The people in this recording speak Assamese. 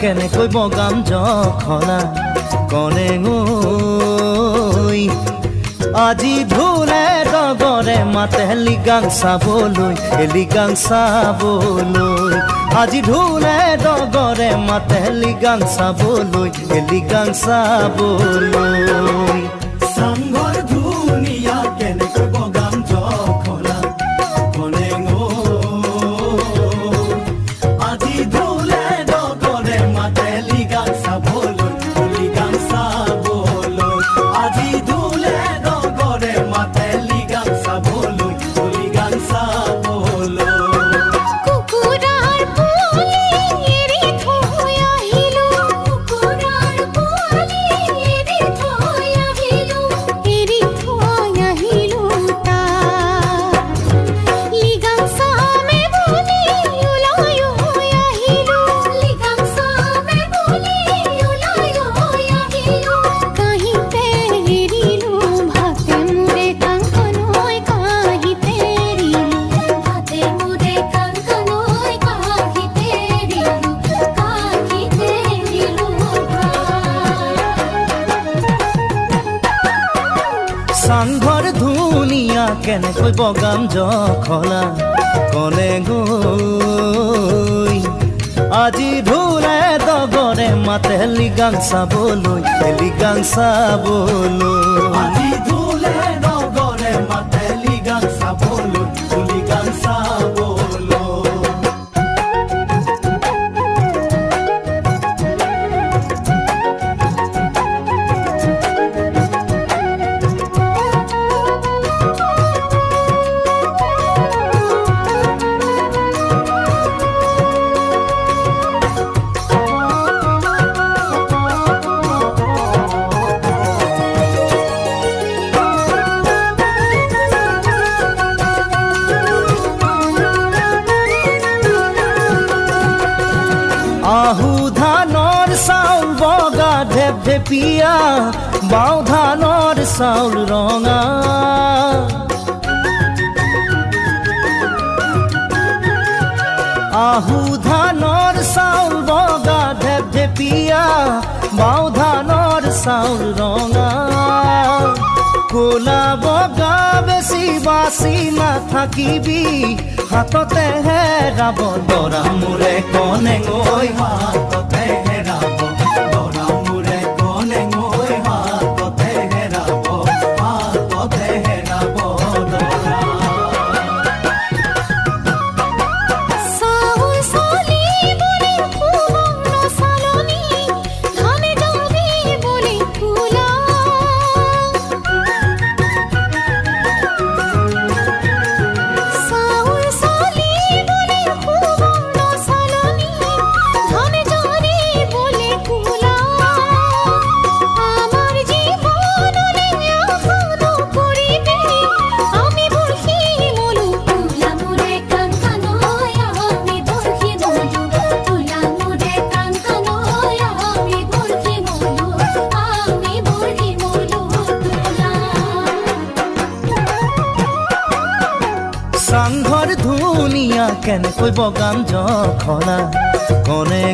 কেনেকৈ বগাম জখলা কনে ঐ আজি ঢোলে ডগৰে মাতে লিগাং চাবলৈ আজি ঢোলে ডগৰে মাতে লিগাং চাবলৈ চাংঘৰ ধুনীয়া কেনেকৈ বগাম জখলা কনে আজি ঢোলে ডগৰে মাতে লিগাং চাবলৈ আজি ঢোলে ডগৰে মাতে লিগাং চাবলৈ কুকুৰাৰ পোৱালি এৰি থৈ আহিলো কুকুৰাৰ পোৱালি এৰি থৈ আহিলো তাক লিগাং চামে বুলি ওলাই আহিলো লিগাং চামে বুলি ওলাই আহিলো কাহিতে এৰিলো ভাতে মোৰে কাংকনৈ কাহিতে এৰিলো ভাতে মোৰে কাংকনৈ কাহিতে এৰিলো চাংঘৰ ধুনীয়া কেনেকৈ বগাম জখলা কনে আজি ঢোলে ডগৰে মাতে লিগাং চাবলৈ আজি ঢোলে ডগৰে মাতে লিগাং চাবলৈ আহু ধানৰ চাউল বগা ঢেপঢেপীয়া বাও ধানৰ চাউল ৰঙা আহু ধানৰ চাউল বগা ঢেপঢেপীয়া বাও ধানৰ চাউল ৰঙা কোলা বগা বেছি বাছি নাথাকিবি হাততে হেৰাব দৰা মোৰে কনে হাততে হেৰাব দৰা মোৰে কনে হাততে হেৰাব দৰা চাউল চালি বুলি সুবৰ্ণ চালনী ধানে যাবি বুলি ফুলা চাউল চালি বুলি সুবৰ্ণ চালনী ধানে যাবি বুলি ফুলা আমাৰ জীৱনলে আশা নকৰিবি আমি বৰশী মলো তুলা মোৰে কাংকনৈ আমি বৰশী মলো তুলা মোৰে কাংকনৈ আমি বৰশী মলো চাংঘৰ ধুনীয়া কেনেকৈ বগাম জখলা কনে